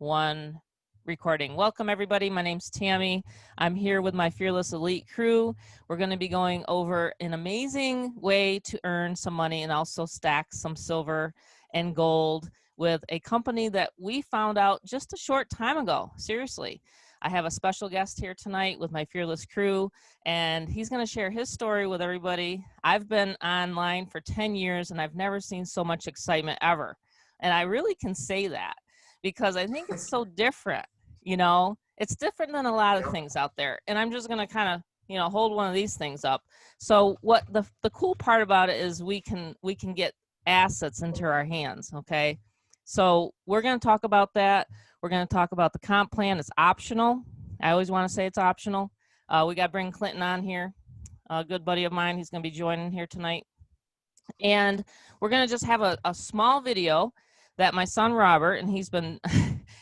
1 recording. Welcome everybody. My name's Tammy. I'm here with my Fearless Elite crew. We're going to be going over an amazing way to earn some money and also stack some silver and gold with a company that we found out just a short time ago. Seriously. I have a special guest here tonight with my Fearless crew, and he's going to share his story with everybody. I've been online for 10 years and I've never seen so much excitement ever. And I really can say that because I think it's so different. You know, it's different than a lot of things out there. And I'm just going to kind of, you know, hold one of these things up. So what the cool part about it is we can get assets into our hands. Okay. So we're going to talk about that. We're going to talk about the comp plan. It's optional. I always want to say it's optional. We got to bring Clinton on here, a good buddy of mine. He's going to be joining here tonight. And we're going to just have a small video that my son Robert, and he's been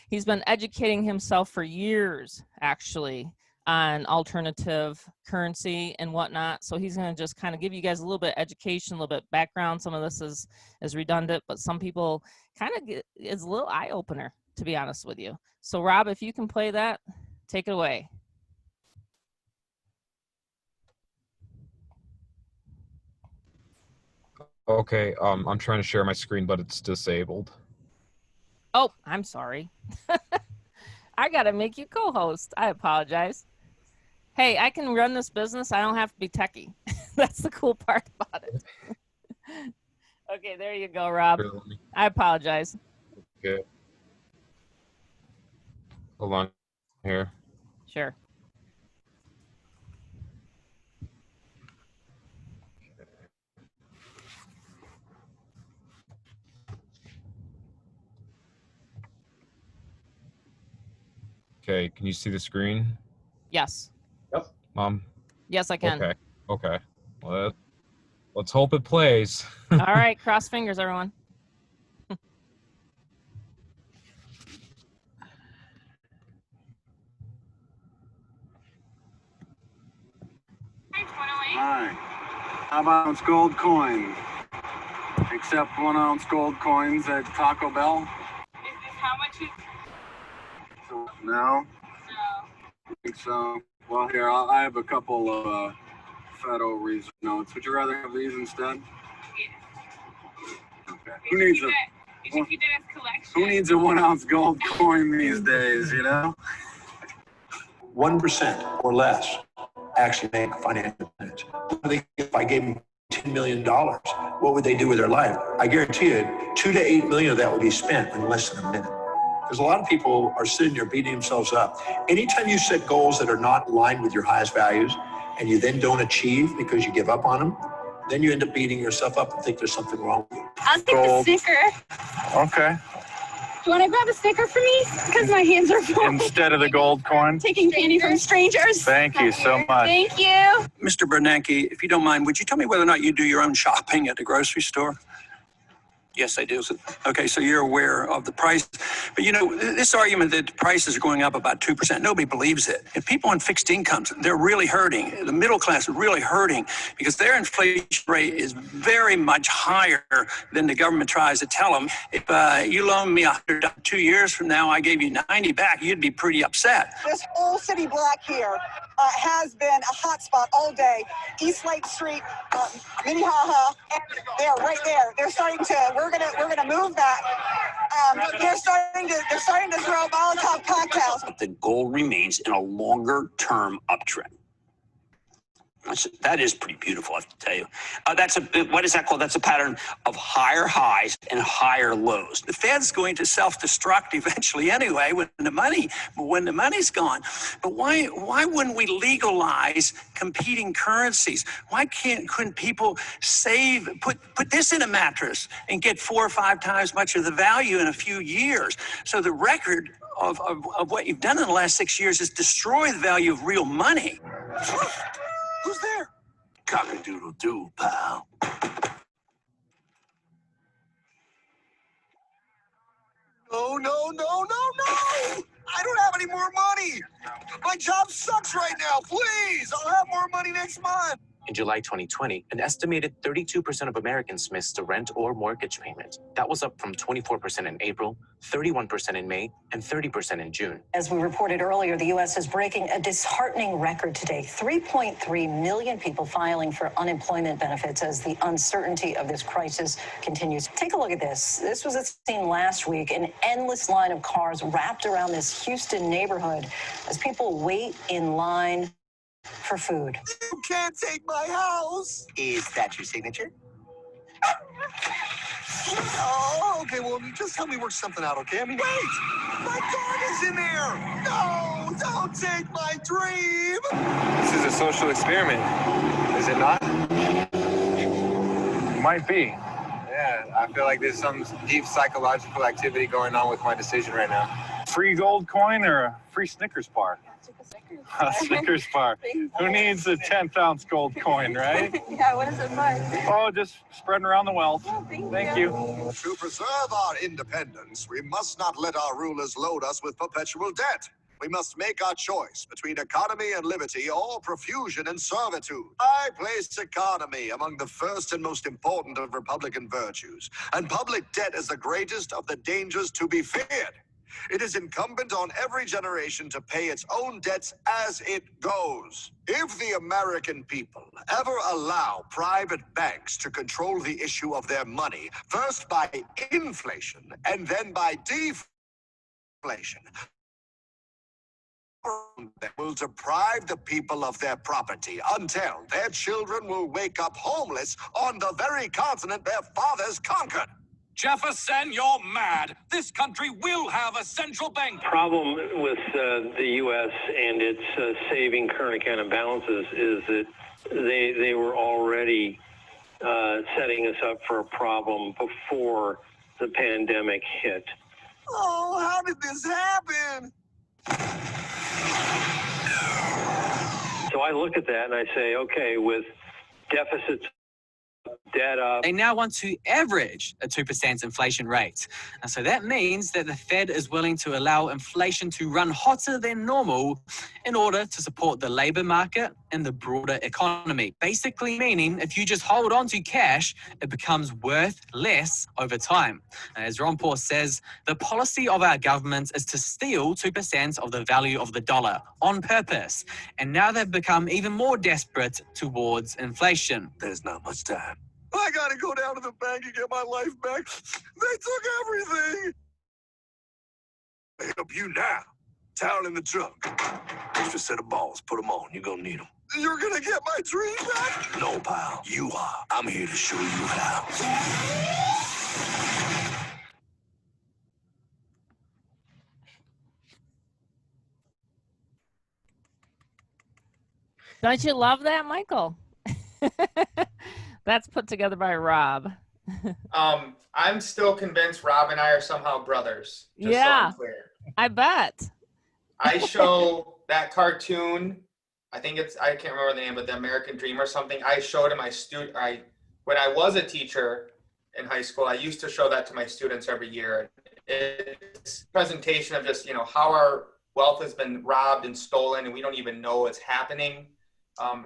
he's been educating himself for years actually on alternative currency and whatnot. So he's going to just kind of give you guys a little bit of education, a little bit of background. Some of this is redundant, but some people kind of it's a little eye opener, to be honest with you. So Rob, if you can play that, take it away. Okay, I'm trying to share my screen, but it's disabled. Oh, I'm sorry. I got to make you co-host. I apologize. Hey, I can run this business. I don't have to be techie. That's the cool part about it. Okay, there you go, Rob. I apologize. Okay. Hold on here. Sure. Okay, can you see the screen? Yes. Yep. Mom? Yes, I can. Okay. Okay. Well, let's hope it plays. All right, cross fingers, everyone. Hi. How about gold coins? Accept 1 ounce gold coins at Taco Bell? Is this how much is? No? No. I think so. Well, here, I have a couple of Federal Reserve notes. Would you rather have these instead? Yeah. Okay. Who needs a... You should keep that as collection. Who needs a 1 ounce gold coin these days, you know? 1% or less actually make financial plans. If I gave them $10 million, what would they do with their life? I guarantee you, 2 to 8 million of that would be spent in less than a minute. Because a lot of people are sitting there beating themselves up. Anytime you set goals that are not aligned with your highest values and you then don't achieve because you give up on them, then you end up beating yourself up and think there's something wrong with you. I'll take the sticker. Okay. Do you want to grab a sticker for me? Because my hands are full. Instead of the gold coin? Taking candy from strangers. Thank you so much. Thank you. Mr. Bernanke, if you don't mind, would you tell me whether or not you do your own shopping at the grocery store? Yes, I do. Okay, so you're aware of the price. But you know, this argument that prices are going up about 2%, nobody believes it. And people on fixed incomes, they're really hurting. The middle class is really hurting because their inflation rate is very much higher than the government tries to tell them. If you loan me $100 2 years from now, I gave you 90 back, you'd be pretty upset. This whole city block here has been a hot spot all day. East Lake Street, Minnehaha, they're right there. They're starting to. We're gonna move that. They're starting to throw Molotov cocktails. The gold remains in a longer-term uptrend. That is pretty beautiful, I have to tell you. What is that called? That's a pattern of higher highs and higher lows. The Fed's going to self-destruct eventually anyway when the money's gone. But why wouldn't we legalize competing currencies? Why couldn't people put this in a mattress and get 4 or 5 times much of the value in a few years? So the record of what you've done in the last 6 years is destroy the value of real money. Who's there? Cock-a-doodle-doo, pal. No, no, no, no, no! I don't have any more money! My job sucks right now, please! I'll have more money next month! In July 2020, an estimated 32% of Americans missed a rent or mortgage payment. That was up from 24% in April, 31% in May, and 30% in June. As we reported earlier, the U.S. is breaking a disheartening record today. 3.3 million people filing for unemployment benefits as the uncertainty of this crisis continues. Take a look at this. This was seen last week, an endless line of cars wrapped around this Houston neighborhood as people wait in line for food. You can't take my house. Is that your signature? Oh, okay, well, just help me work something out, okay? I mean, wait! My dog is in there! No! Don't take my dream! This is a social experiment, is it not? Might be. Yeah, I feel like there's some deep psychological activity going on with my decision right now. Free gold coin or a free Snickers bar? A Snickers bar. Who needs a 10th ounce gold coin, right? Yeah, what is it for? Oh, just spreading around the wealth. Thank you. To preserve our independence, we must not let our rulers load us with perpetual debt. We must make our choice between economy and liberty or profusion and servitude. I place economy among the first and most important of Republican virtues, and public debt is the greatest of the dangers to be feared. It is incumbent on every generation to pay its own debts as it goes. If the American people ever allow private banks to control the issue of their money, first by inflation and then by deflation, they will deprive the people of their property until their children will wake up homeless on the very continent their fathers conquered. Jefferson, you're mad. This country will have a central bank. Problem with the U.S. and its saving current account balances is that they were already setting us up for a problem before the pandemic hit. Oh, how did this happen? So I look at that and I say, okay, with deficits, debt up. They now want to average a 2% inflation rate. And so that means that the Fed is willing to allow inflation to run hotter than normal in order to support the labor market and the broader economy. Basically meaning if you just hold on to cash, it becomes worth less over time. And as Ron Paul says, the policy of our government is to steal 2% of the value of the dollar on purpose. And now they've become even more desperate towards inflation. There's not much time. I gotta go down to the bank and get my life back. They took everything. I help you now. Towel in the trunk. Extra set of balls. Put them on. You're gonna need them. You're gonna get my dream back? No, pal. You are. I'm here to show you how. Don't you love that, Michael? That's put together by Rob. I'm still convinced Rob and I are somehow brothers. Just Yeah, so I'm clear. I bet. I show that cartoon. I think I can't remember the name, but the American Dream or something. I showed to my student. When I was a teacher in high school, I used to show that to my students every year. It's a presentation of just, how our wealth has been robbed and stolen, and we don't even know what's happening.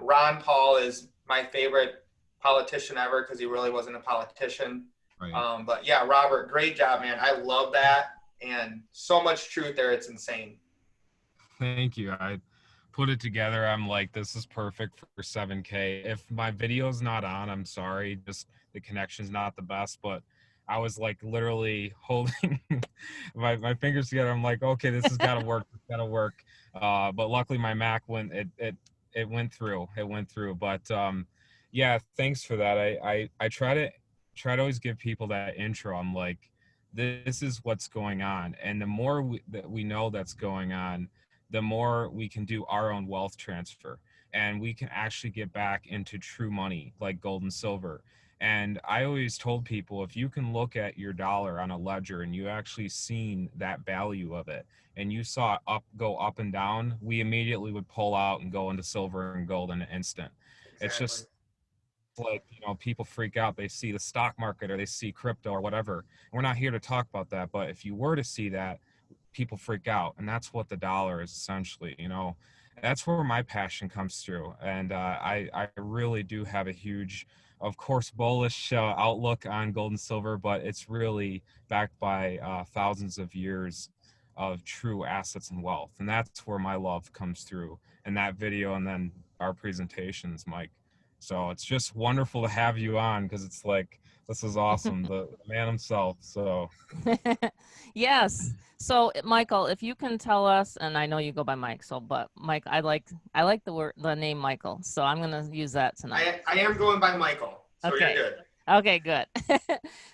Ron Paul is my favorite politician ever because he really wasn't a politician. Right. But yeah, Robert, great job, man. I love that. And so much truth there. It's insane. Thank you. I put it together. I'm like, this is perfect for 7K. If my video's not on, I'm sorry. Just the connection's not the best, but I was like literally holding my fingers together. I'm like, okay, this has got to work. It's got to work. But luckily my Mac went, it went through. It went through. But yeah, thanks for that. I try to always give people that intro. I'm like, this is what's going on. And the more that we know that's going on, the more we can do our own wealth transfer. And we can actually get back into true money like gold and silver. And I always told people, if you can look at your dollar on a ledger and you actually seen that value of it and you saw it go up and down, we immediately would pull out and go into silver and gold in an instant. Exactly. It's just like, people freak out. They see the stock market or they see crypto or whatever. We're not here to talk about that. But if you were to see that, people freak out. And that's what the dollar is essentially, that's where my passion comes through. And I really do have a huge, of course, bullish outlook on gold and silver, but it's really backed by thousands of years of true assets and wealth. And that's where my love comes through in that video and then our presentations, Mike. So it's just wonderful to have you on, because it's like, this is awesome, the man himself. So Yes. So Michael, if you can tell us, and I know you go by Mike, so but Mike, I like the name Michael, so I'm gonna use that tonight. I am going by Michael, so Okay. you're good. Okay, good.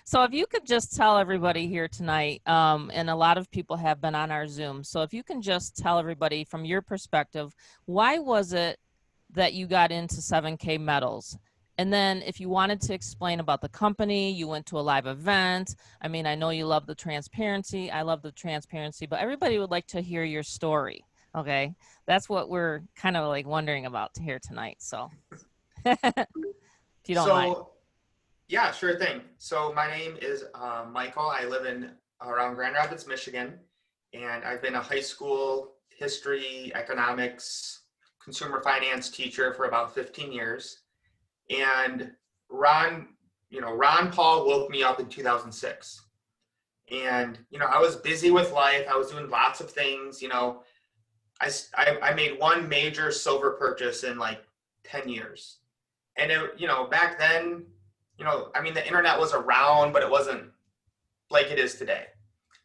So if you could just tell everybody here tonight, and a lot of people have been on our Zoom, so if you can just tell everybody from your perspective, why was it that you got into 7K Metals? And then if you wanted to explain about the company, you went to a live event. I mean, I know you love the transparency. I love the transparency, but everybody would like to hear your story. Okay. That's what we're kind of like wondering about here tonight. So if you don't mind. Yeah, sure thing. So my name is Michael. I live in around Grand Rapids, Michigan, and I've been a high school history, economics, consumer finance teacher for about 15 years. And Ron Paul woke me up in 2006. And, I was busy with life. I was doing lots of things. I made one major silver purchase in like 10 years. And, back then, the internet was around, but it wasn't like it is today.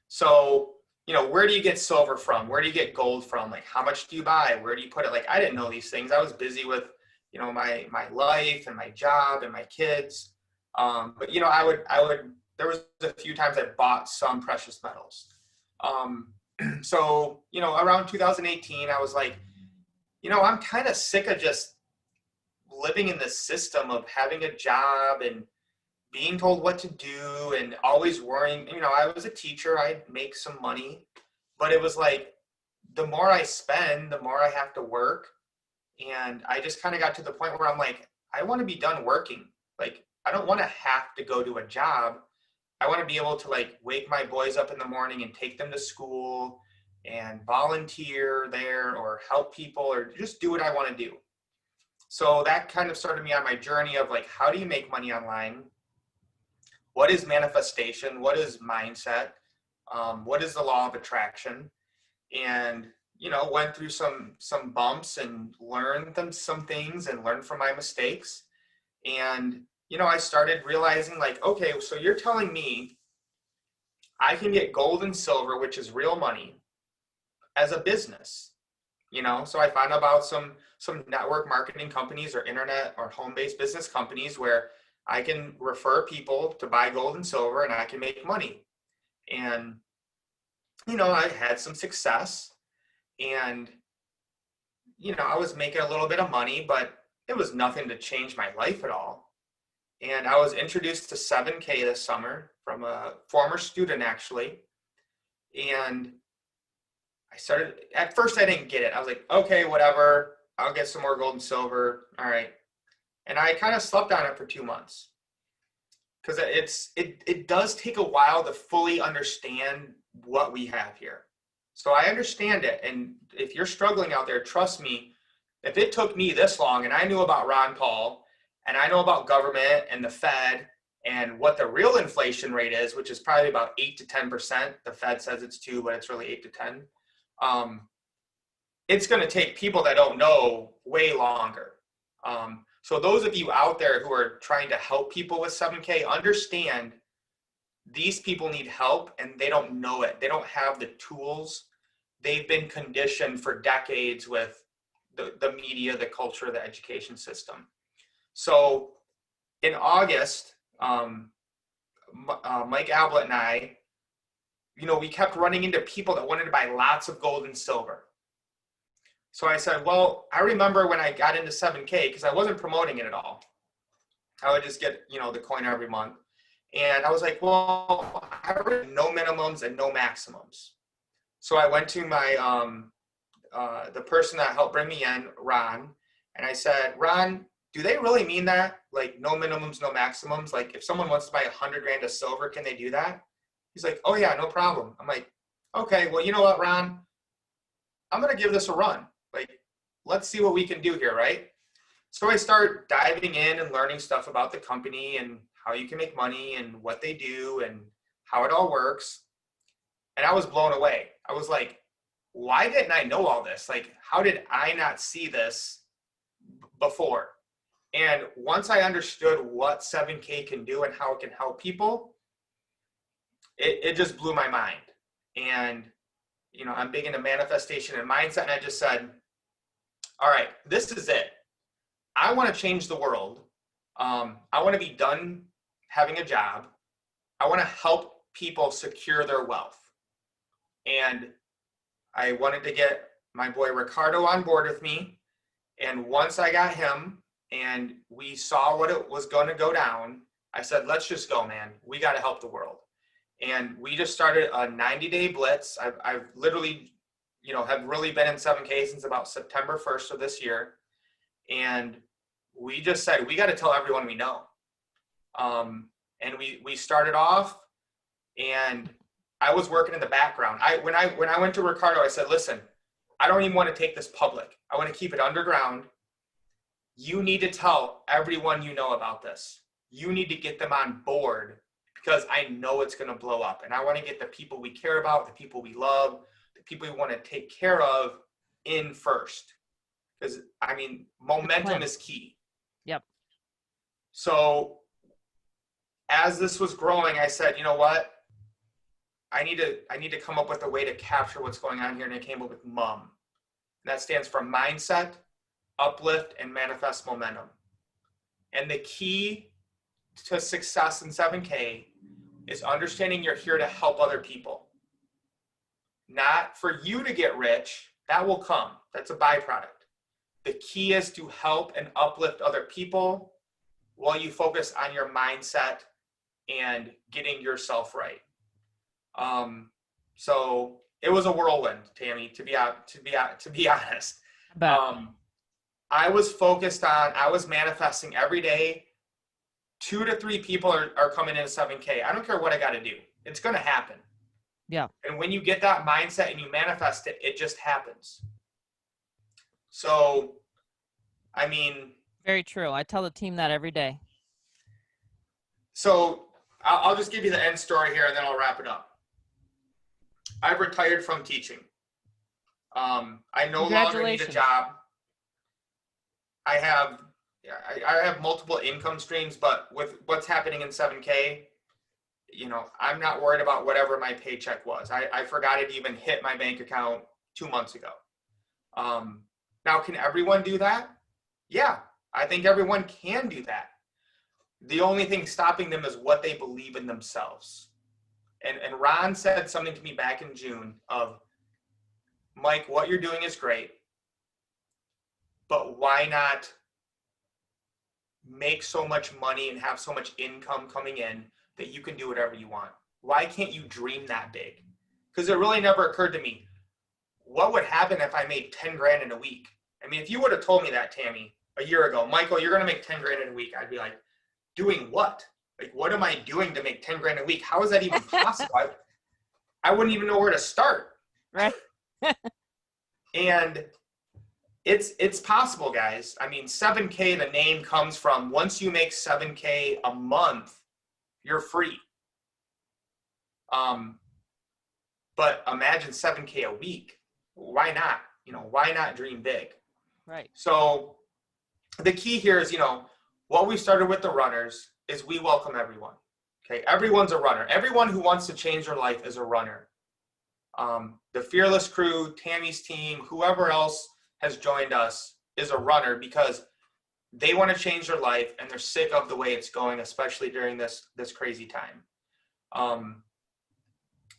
So, where do you get silver from? Where do you get gold from? Like, how much do you buy? Where do you put it? Like, I didn't know these things. I was busy with my life and my job and my kids. But there was a few times I bought some precious metals. So, around 2018, I was like, I'm kind of sick of just living in this system of having a job and being told what to do and always worrying. I was a teacher, I'd make some money, but it was like, the more I spend, the more I have to work. And I just kind of got to the point where I'm like, I want to be done working. Like, I don't want to have to go to a job. I want to be able to like wake my boys up in the morning and take them to school and volunteer there or help people or just do what I want to do. So that kind of started me on my journey of like, how do you make money online? What is manifestation? What is mindset? What is the law of attraction? And went through some bumps and learned some things and learned from my mistakes. And, I started realizing like, okay, so you're telling me I can get gold and silver, which is real money, as a business, So I found about some network marketing companies or internet or home-based business companies where I can refer people to buy gold and silver and I can make money. And, I had some success. And, I was making a little bit of money, but it was nothing to change my life at all. And I was introduced to 7K this summer from a former student, actually. And at first I didn't get it. I was like, okay, whatever. I'll get some more gold and silver. All right. And I kind of slept on it for 2 months. Because it does take a while to fully understand what we have here. So I understand it. And if you're struggling out there, trust me, if it took me this long and I knew about Ron Paul and I know about government and the Fed and what the real inflation rate is, which is probably about 8 to 10%. The Fed says it's 2, but it's really 8 to 10. It's going to take people that don't know way longer. So those of you out there who are trying to help people with 7K, understand these people need help and they don't know it. They don't have the tools. They've been conditioned for decades with the media, the culture, the education system. So in August, Mike Ablett and I, we kept running into people that wanted to buy lots of gold and silver. So I said, well, I remember when I got into 7K, because I wasn't promoting it at all. I would just get, the coin every month. And I was like, well, I already no minimums and no maximums. So I went to my, the person that helped bring me in, Ron, and I said, Ron, do they really mean that? Like no minimums, no maximums? Like if someone wants to buy 100 grand of silver, can they do that? He's like, oh yeah, no problem. I'm like, okay, well, you know what, Ron? I'm going to give this a run. Like, let's see what we can do here, right? So I start diving in and learning stuff about the company and how you can make money and what they do and how it all works. And I was blown away. I was like, why didn't I know all this? Like, how did I not see this before? And once I understood what 7K can do and how it can help people, it just blew my mind. And, you know, I'm big into manifestation and mindset. And I just said, all right, this is it. I want to change the world. I want to be done having a job. I want to help people secure their wealth. And I wanted to get my boy Ricardo on board with me. And once I got him and we saw what it was going to go down, I said, let's just go, man. We got to help the world. And we just started a 90-day blitz. I've literally, you know, have really been in 7K since about September 1st of this year. And we just said, we got to tell everyone we know. And we started off, and I was working in the background. When I went to Ricardo, I said, listen, I don't even want to take this public. I want to keep it underground. You need to tell everyone you know about this. You need to get them on board because I know it's going to blow up. And I want to get the people we care about, the people we love, the people we want to take care of in first. Because, I mean, momentum is key. Yep. So as this was growing, I said, you know what? I need to come up with a way to capture what's going on here. And I came up with MUM. And that stands for Mindset, Uplift, and Manifest Momentum. And the key to success in 7K is understanding you're here to help other people. Not for you to get rich. That will come. That's a byproduct. The key is to help and uplift other people while you focus on your mindset and getting yourself right. So it was a whirlwind, Tammy, to be honest. I was manifesting every day. 2 to 3 people are coming into 7K. I don't care what I got to do. It's going to happen. Yeah. And when you get that mindset and you manifest it, it just happens. So, I mean. Very true. I tell the team that every day. So I'll just give you the end story here and then I'll wrap it up. I've retired from teaching. I no longer need a job. I have multiple income streams, but with what's happening in 7K, you know, I'm not worried about whatever my paycheck was. I forgot it even hit my bank account 2 months ago. Now, can everyone do that? Yeah, I think everyone can do that. The only thing stopping them is what they believe in themselves. And Ron said something to me back in June of, Mike, what you're doing is great, but why not make so much money and have so much income coming in that you can do whatever you want? Why can't you dream that big? Because it really never occurred to me, what would happen if I made 10 grand in a week? I mean, if you would have told me that, Tammy, a year ago, Michael, you're going to make 10 grand in a week, I'd be like, doing what? Like, what am I doing to make 10 grand a week? How is that even possible? I wouldn't even know where to start. Right. And it's possible, guys. I mean, 7K, the name comes from, once you make 7K a month, you're free. But imagine 7K a week. Why not? You know, why not dream big? Right. So the key here is, you know, what we started with the runners is we welcome everyone. Okay, everyone's a runner. Everyone who wants to change their life is a runner. The Fearless crew, Tammy's team, whoever else has joined us is a runner because they want to change their life and they're sick of the way it's going, especially during this crazy time.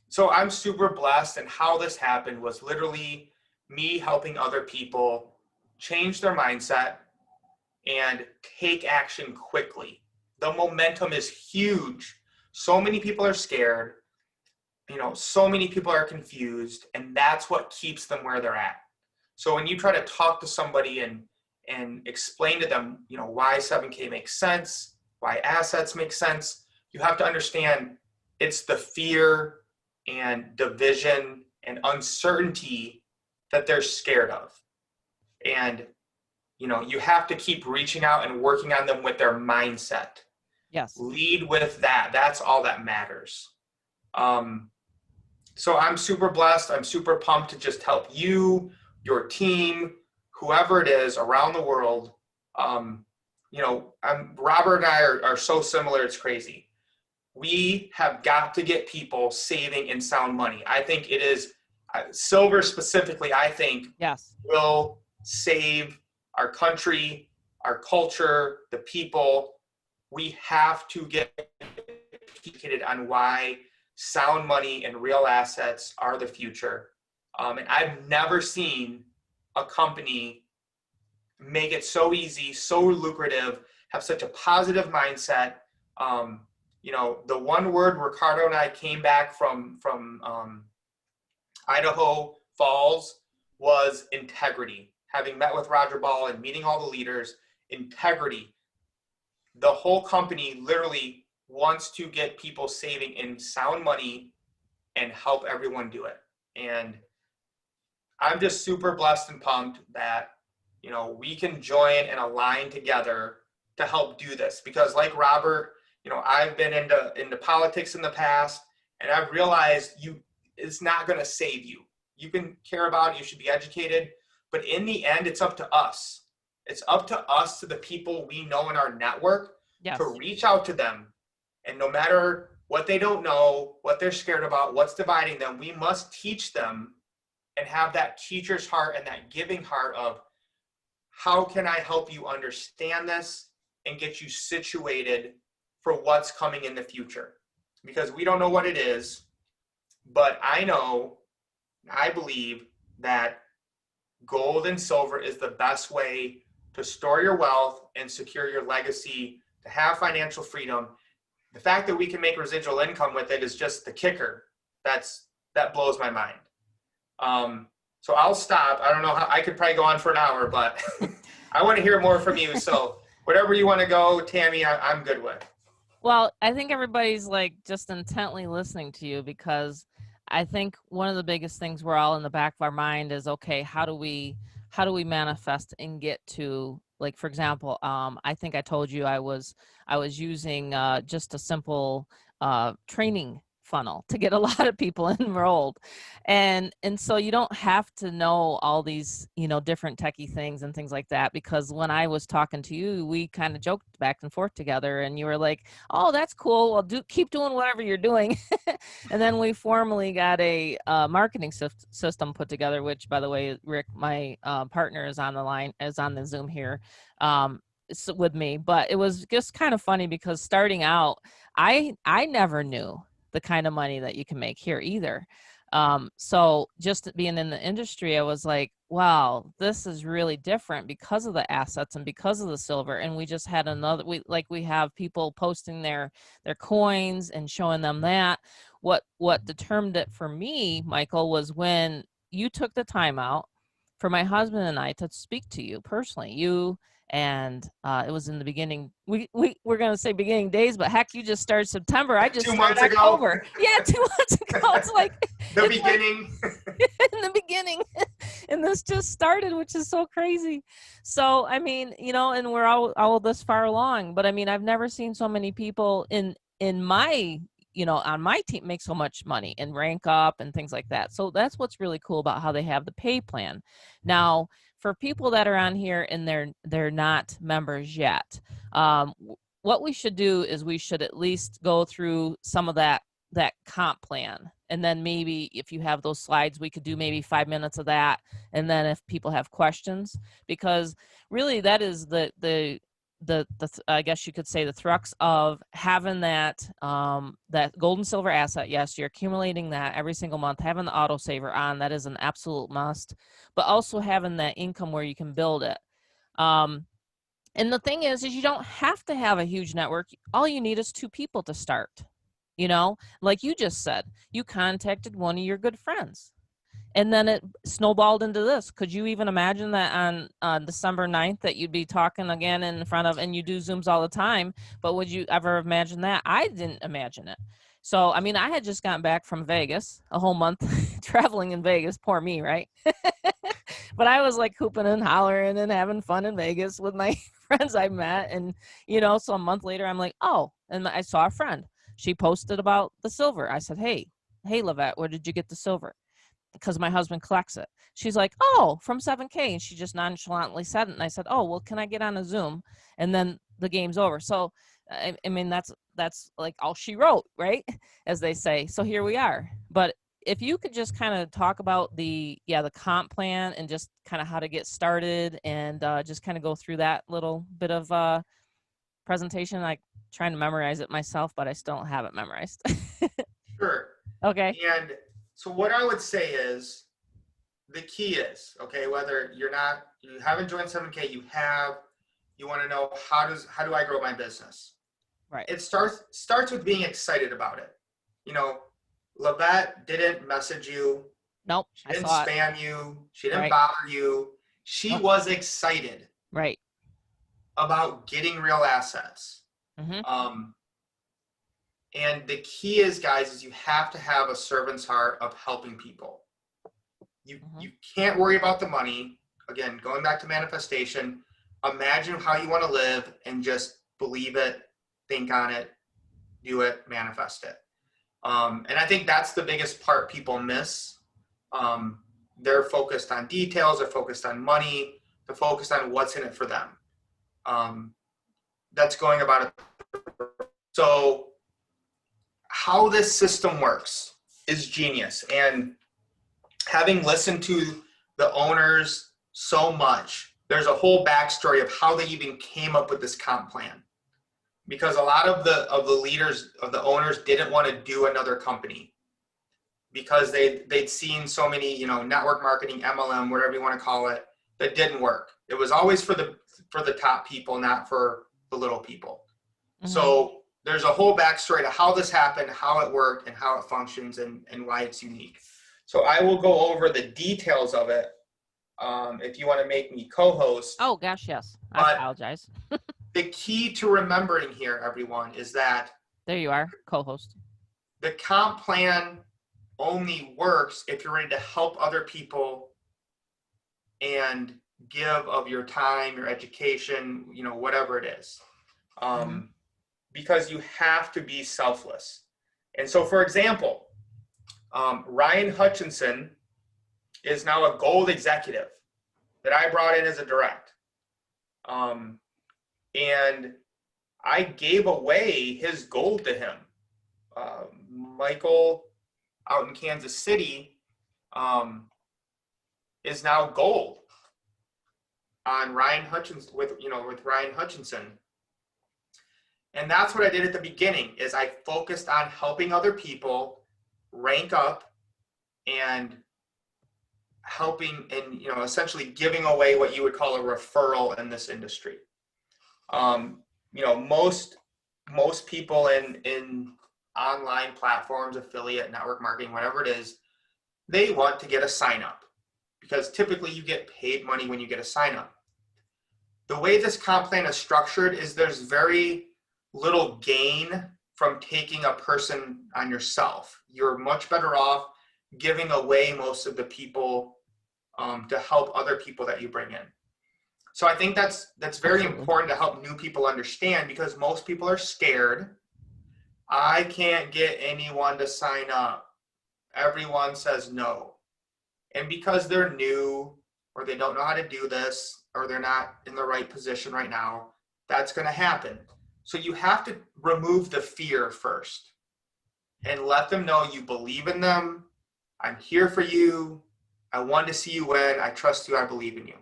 So I'm super blessed, and how this happened was literally me helping other people change their mindset and take action quickly. The momentum is huge. So many people are scared. You know, so many people are confused, and that's what keeps them where they're at. So when you try to talk to somebody and explain to them, you know, why 7K makes sense, why assets make sense, you have to understand it's the fear and division and uncertainty that they're scared of. And, you know, you have to keep reaching out and working on them with their mindset. Yes. Lead with that. That's all that matters. So I'm super blessed. I'm super pumped to just help you, your team, whoever it is around the world. You know, Robert and I are so similar. It's crazy. We have got to get people saving in sound money. I think it is silver specifically, I think, yes, will save our country, our culture, the people. We have to get educated on why sound money and real assets are the future. And I've never seen a company make it so easy, so lucrative, have such a positive mindset. You know, the one word Ricardo and I came back from Idaho Falls was integrity. Having met with Roger Ball and meeting all the leaders, integrity. The whole company literally wants to get people saving in sound money and help everyone do it. And I'm just super blessed and pumped that, you know, we can join and align together to help do this. Because like Robert, you know, I've been into politics in the past, and I've realized it's not going to save you. You can care about it, you should be educated, but in the end, it's up to us. It's up to us, to the people we know in our network, yes, to reach out to them. And no matter what they don't know, what they're scared about, what's dividing them, we must teach them and have that teacher's heart and that giving heart of, how can I help you understand this and get you situated for what's coming in the future? Because we don't know what it is, but I know, I believe that gold and silver is the best way to store your wealth and secure your legacy, to have financial freedom. The fact that we can make residual income with it is just the kicker. That blows my mind. So I'll stop. I don't know how, I could probably go on for an hour, but I want to hear more from you. So whatever you want to go, Tammy, I'm good with. Well, I think everybody's like just intently listening to you, because I think one of the biggest things we're all in the back of our mind is, okay, how do we manifest and get to, like, for example, I think I told you I was using just a simple training funnel to get a lot of people enrolled. And so you don't have to know all these, you know, different techie things and things like that, because when I was talking to you, we kind of joked back and forth together, and you were like, oh, that's cool. Well, keep doing whatever you're doing. And then we formally got a marketing system put together, which, by the way, Rick, my partner, is on the line, is on the Zoom here with me. But it was just kind of funny, because starting out, I never knew the kind of money that you can make here either. So just being in the industry, I was like, wow, this is really different because of the assets and because of the silver. And we just had we have people posting their coins and showing them that. What determined it for me, Michael, was when you took the time out for my husband and I to speak to you personally. And it was in the beginning. We're going to say beginning days, but heck, you just started September. I just 2 started months October. ago. Yeah, 2 months ago. It's like the beginning. In the beginning. And this just started, which is so crazy. So, I mean, you know, and we're all this far along. But I mean, I've never seen so many people in my, you know, on my team make so much money and rank up and things like that. So that's what's really cool about how they have the pay plan. Now, for people that are on here and they're not members yet, what we should do is we should at least go through some of that comp plan. And then maybe if you have those slides, we could do maybe 5 minutes of that. And then if people have questions, because really that is the I guess you could say the crux of having that gold and silver asset. Yes, you're accumulating that every single month, having the auto saver on, that is an absolute must, but also having that income where you can build it. And the thing is you don't have to have a huge network. All you need is 2 people to start. You know, like you just said, you contacted one of your good friends. And then it snowballed into this. Could you even imagine that on December 9th that you'd be talking again in front of, and you do Zooms all the time, but would you ever imagine that? I didn't imagine it. So, I mean, I had just gotten back from Vegas, a whole month traveling in Vegas. Poor me, right? But But I was like hooping and hollering and having fun in Vegas with my friends I met. And, you know, so a month later, I'm like, oh, and I saw a friend. She posted about the silver. I said, hey, Lavette, where did you get the silver? Because my husband collects it. She's like, oh, from 7K. And she just nonchalantly said it. And I said, oh, well, can I get on a Zoom? And then the game's over. So, I mean, that's like all she wrote, right? As they say. So here we are. But if you could just kind of talk about the comp plan and just kind of how to get started and just kind of go through that little bit of presentation. I'm trying to memorize it myself, but I still don't have it memorized. Sure. Okay. And so what I would say is the key is, okay, whether you haven't joined 7K, you want to know how do I grow my business? Right. It starts with being excited about it. You know, Lavette didn't message you. Nope. She didn't spam you. She didn't bother you. She was excited. Right. About getting real assets. Mm-hmm. And the key is, guys, is you have to have a servant's heart of helping people. You can't worry about the money. Again, going back to manifestation, imagine how you want to live and just believe it, think on it, do it, manifest it. And I think that's the biggest part people miss. They're focused on details, they're focused on money, they're focused on what's in it for them. That's going about it. So how this system works is genius. And having listened to the owners so much, there's a whole backstory of how they even came up with this comp plan. Because a lot of the leaders, of the owners, didn't want to do another company because they'd seen so many, you know, network marketing, MLM, whatever you want to call it, that didn't work. It was always for the top people, not for the little people. Mm-hmm. So there's a whole backstory to how this happened, how it worked, and how it functions, and why it's unique. So I will go over the details of it if you want to make me co-host. Oh, gosh, yes. I apologize. The key to remembering here, everyone, is that... There you are, co-host. The comp plan only works if you're ready to help other people and give of your time, your education, you know, whatever it is. Because you have to be selfless. And so, for example, Ryan Hutchinson is now a gold executive that I brought in as a direct. And I gave away his gold to him. Michael out in Kansas City is now gold on Ryan Hutchinson with Ryan Hutchinson. And that's what I did at the beginning, is I focused on helping other people rank up and helping and, you know, essentially giving away what you would call a referral in this industry. You know, most people in online platforms, affiliate, network marketing, whatever it is, they want to get a sign up because typically you get paid money when you get a sign up. The way this comp plan is structured is there's very little gain from taking a person on yourself. You're much better off giving away most of the people to help other people that you bring in. So I think that's very important to help new people understand, because most people are scared. I can't get anyone to sign up. Everyone says no. And because they're new, or they don't know how to do this, or they're not in the right position right now, that's going to happen. So you have to remove the fear first and let them know you believe in them. I'm here for you. I want to see you win. I trust you. I believe in you.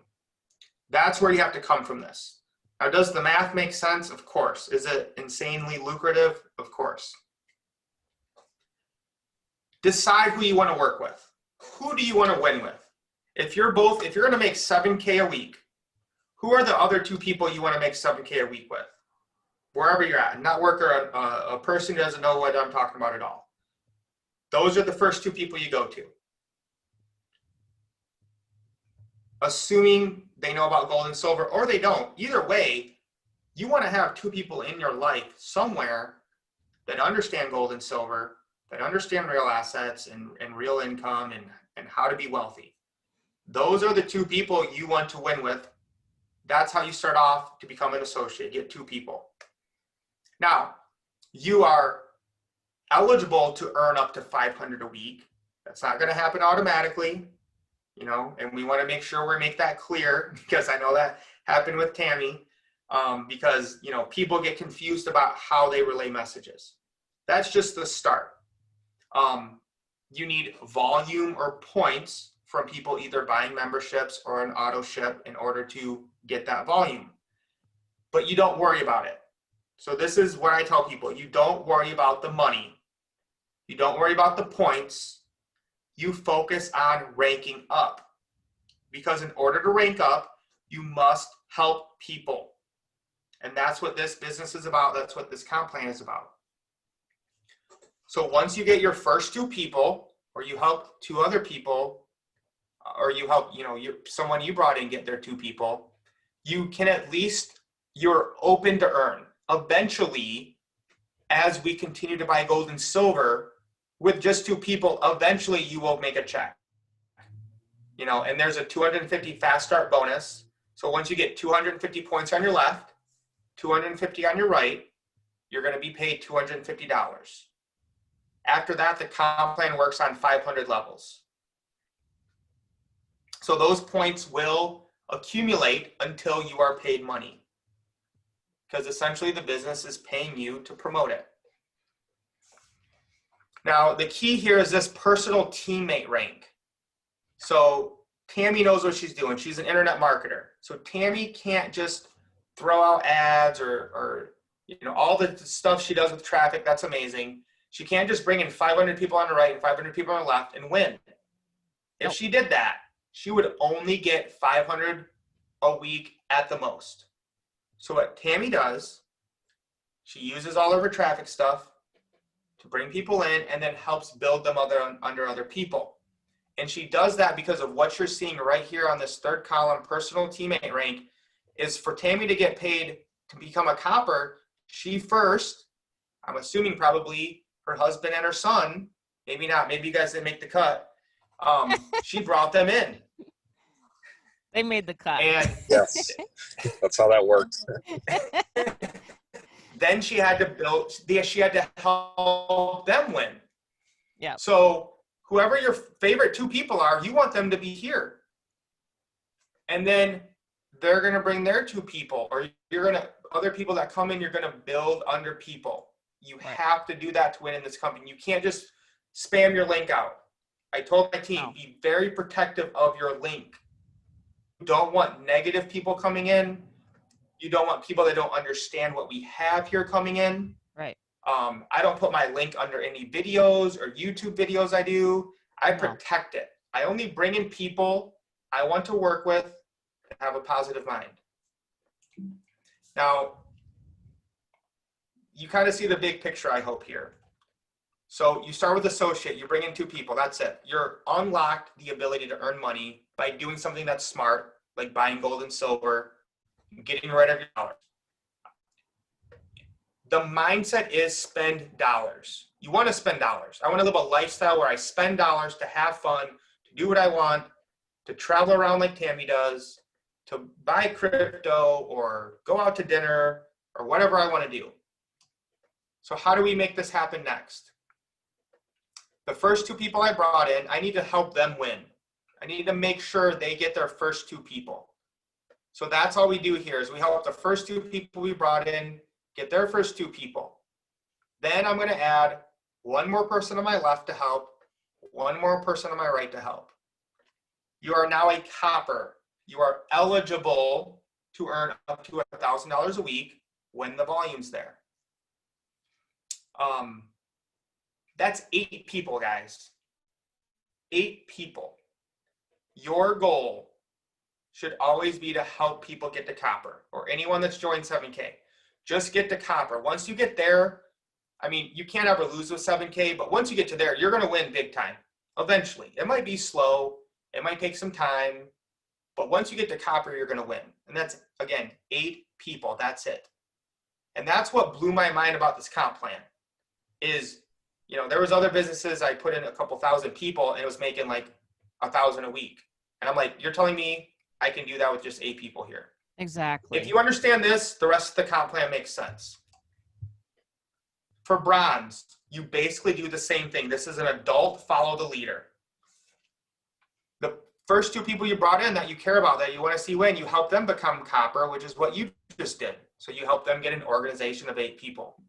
That's where you have to come from this. Now, does the math make sense? Of course. Is it insanely lucrative? Of course. Decide who you want to work with. Who do you want to win with? If you're going to make 7K a week, who are the other two people you want to make 7K a week with? Wherever you're at, a networker, a person who doesn't know what I'm talking about at all. Those are the first two people you go to. Assuming they know about gold and silver, or they don't. Either way, you want to have two people in your life somewhere that understand gold and silver, that understand real assets and real income and how to be wealthy. Those are the 2 people you want to win with. That's how you start off to become an associate, get 2 people. Now, you are eligible to earn up to $500 a week. That's not going to happen automatically, you know, and we want to make sure we make that clear, because I know that happened with Tammy, because, you know, people get confused about how they relay messages. That's just the start. You need volume or points from people either buying memberships or an auto ship in order to get that volume. But you don't worry about it. So this is what I tell people. You don't worry about the money. You don't worry about the points. You focus on ranking up. Because in order to rank up, you must help people. And that's what this business is about. That's what this comp plan is about. So once you get your first 2 people, or you help 2 other people, or you help, you know, someone you brought in get their 2 people, you can at least, you're open to earn. Eventually, as we continue to buy gold and silver, with just 2 people, eventually you will make a check. You know, and there's a 250 fast start bonus. So once you get 250 points on your left, 250 on your right, you're going to be paid $250. After that, the comp plan works on 500 levels. So those points will accumulate until you are paid money, because essentially the business is paying you to promote it. Now, the key here is this personal teammate rank. So Tammy knows what she's doing. She's an internet marketer. So Tammy can't just throw out ads or you know, all the stuff she does with traffic. That's amazing. She can't just bring in 500 people on the right and 500 people on the left and win. If she did that, she would only get 500 a week at the most. So what Tammy does, she uses all of her traffic stuff to bring people in and then helps build them under other people. And she does that because of what you're seeing right here on this 3rd column, personal teammate rank, is for Tammy to get paid to become a copper. She first, I'm assuming probably her husband and her son, maybe not, maybe you guys didn't make the cut. She brought them in. They made the cut. And yes, that's how that works. Then she had to help them win. Yeah. So whoever your favorite 2 people are, you want them to be here. And then they're going to bring their 2 people, or other people that come in, you're going to build under people. You have to do that to win in this company. You can't just spam your link out. I told my team, be very protective of your link. You don't want negative people coming in. You don't want people that don't understand what we have here coming in. Right. I don't put my link under any videos or YouTube videos I do. I protect it. I only bring in people I want to work with and have a positive mind. Now, you kind of see the big picture, I hope, here. So you start with associate, you bring in 2 people, that's it. You're unlocked the ability to earn money by doing something that's smart, like buying gold and silver, getting rid of your dollars. The mindset is spend dollars. You want to spend dollars. I want to live a lifestyle where I spend dollars to have fun, to do what I want, to travel around like Tammy does, to buy crypto or go out to dinner or whatever I want to do. So how do we make this happen next? The first 2 people I brought in, I need to help them win. I need to make sure they get their first 2 people. So that's all we do here is we help the first 2 people we brought in get their first 2 people. Then I'm going to add 1 more person on my left to help, 1 more person on my right to help. You are now a copper. You are eligible to earn up to $1,000 a week when the volume's there. That's 8 people, guys. 8 people. Your goal should always be to help people get to copper, or anyone that's joined 7K. Just get to copper. Once you get there, I mean, you can't ever lose with 7K, but once you get to there, you're going to win big time. Eventually. It might be slow. It might take some time. But once you get to copper, you're going to win. And that's, again, 8 people. That's it. And that's what blew my mind about this comp plan is, you know, there was other businesses I put in a couple thousand people and it was making like $1,000 a week. And I'm like, you're telling me I can do that with just 8 people here. Exactly. If you understand this, the rest of the comp plan makes sense. For bronze, you basically do the same thing. This is an adult follow the leader. The first 2 people you brought in that you care about, that you want to see win, you help them become copper, which is what you just did. So you help them get an organization of 8 people.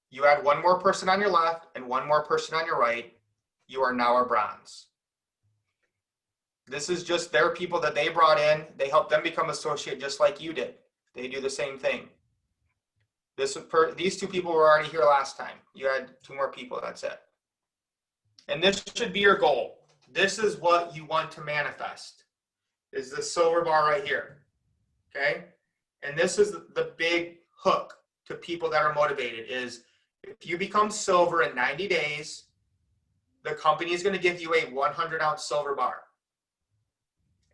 You add 1 more person on your left and 1 more person on your right. You are now a bronze. This is just their people that they brought in. They helped them become associate just like you did. They do the same thing. These 2 people were already here last time. You had 2 more people, that's it. And this should be your goal. This is what you want to manifest, is the silver bar right here, okay? And this is the big hook to people that are motivated is if you become silver in 90 days, the company is going to give you a 100-ounce silver bar.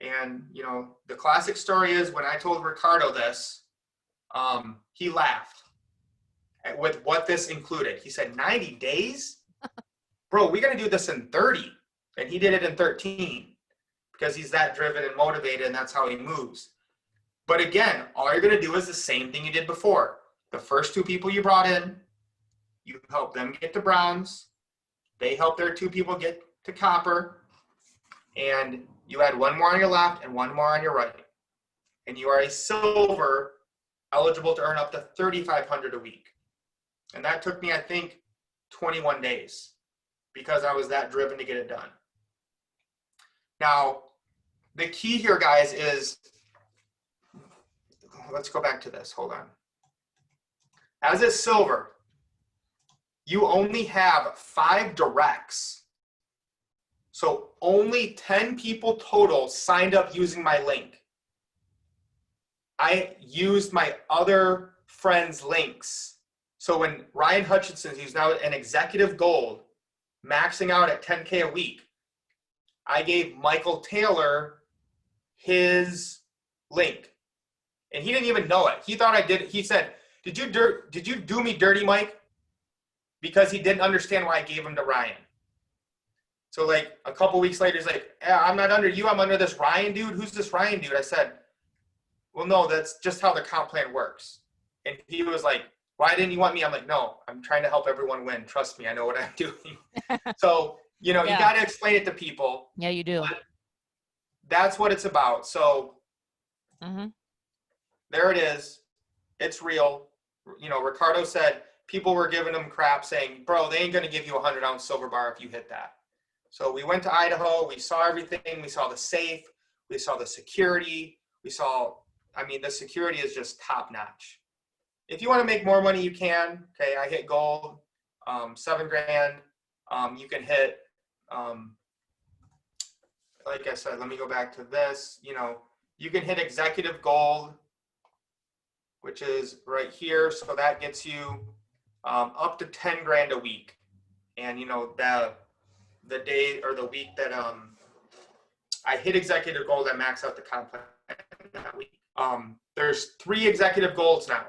And, you know, the classic story is when I told Ricardo this, he laughed with what this included. He said, 90 days? Bro, we're going to do this in 30. And he did it in 13 because he's that driven and motivated, and that's how he moves. But again, all you're going to do is the same thing you did before. The first 2 people you brought in, you help them get to bronze. They help their 2 people get to copper. And you add 1 more on your left and 1 more on your right. And you are a silver, eligible to earn up to $3,500 a week. And that took me, I think, 21 days because I was that driven to get it done. Now, the key here, guys, is, let's go back to this. Hold on. As a silver, you only have 5 directs. So only 10 people total signed up using my link. I used my other friends' links. So when Ryan Hutchinson, who's now an executive gold, maxing out at 10K a week, I gave Michael Taylor his link. And he didn't even know it. He thought I did it. He said, did you do me dirty, Mike? Because he didn't understand why I gave him to Ryan. So like a couple weeks later, he's like, yeah, I'm not under you. I'm under this Ryan dude. Who's this Ryan dude? I said, well, no, that's just how the comp plan works. And he was like, why didn't you want me? I'm like, no, I'm trying to help everyone win. Trust me, I know what I'm doing. So, you know, Yeah. you got to explain it to people. Yeah, you do. That's what it's about. So there it is. It's real. You know, Ricardo said people were giving him crap saying, bro, they ain't going to give you a 100-ounce silver bar if you hit that. So we went to Idaho. We saw everything. We saw the safe. We saw the security. We saw, I mean, the security is just top notch. If you want to make more money, you can. Okay, I hit gold, $7,000. You can hit, like I said, let me go back to this. You know, you can hit executive gold, which is right here. So that gets you up to $10,000 a week. And you know, the day or the week that I hit executive gold, I max out the comp plan that week. There's 3 executive golds now.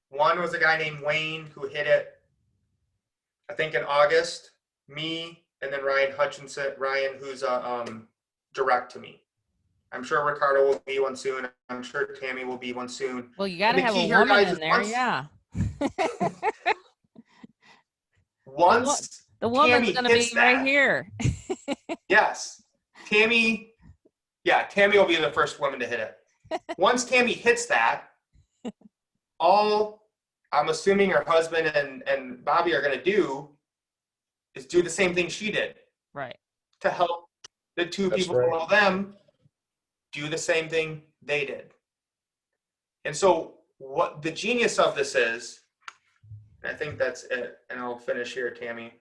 One was a guy named Wayne who hit it, I think in August, me, and then Ryan Hutchinson, Ryan, who's direct to me. I'm sure Ricardo will be one soon. I'm sure Tammy will be one soon. Well, you got to have a woman in there, yeah. Once the woman's Tammy going to be hits right that- here. Yes. Tammy will be the first woman to hit it. Once Tammy hits that, all I'm assuming her husband and Bobby are going to do is do the same thing she did. Right. To help the 2 That's people right. below them do the same thing they did. And so what the genius of this is, and I think that's it, and I'll finish here, Tammy.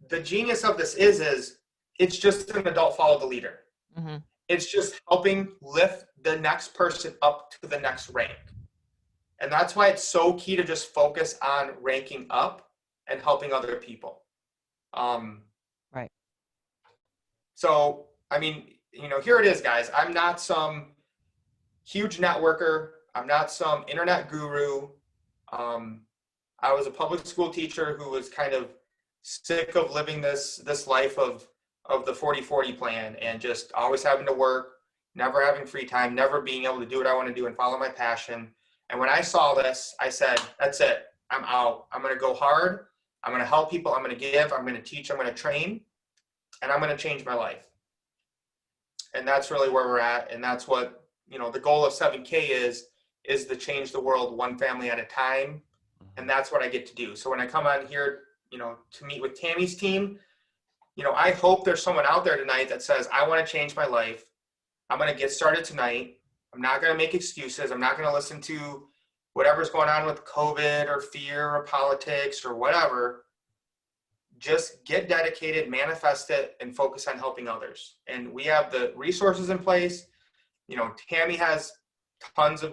The genius of this is it's just an adult follow the leader. Mm-hmm. It's just helping lift the next person up to the next rank. And that's why it's so key to just focus on ranking up and helping other people. Right. So, I mean, you know, here it is, guys. I'm not some huge networker. I'm not some internet guru. I was a public school teacher who was kind of sick of living this life of the 40-40 plan and just always having to work, never having free time, never being able to do what I want to do and follow my passion. And when I saw this, I said, that's it. I'm out. I'm going to go hard. I'm going to help people. I'm going to give. I'm going to teach. I'm going to train. And I'm going to change my life. And that's really where we're at. And that's what, the goal of 7K is to change the world one family at a time. And that's what I get to do. So when I come on here, to meet with Tammy's team, I hope there's someone out there tonight that says, I want to change my life. I'm going to get started tonight. I'm not going to make excuses. I'm not going to listen to whatever's going on with COVID or fear or politics or whatever. Just get dedicated, manifest it, and focus on helping others. And we have the resources in place. Tammy has tons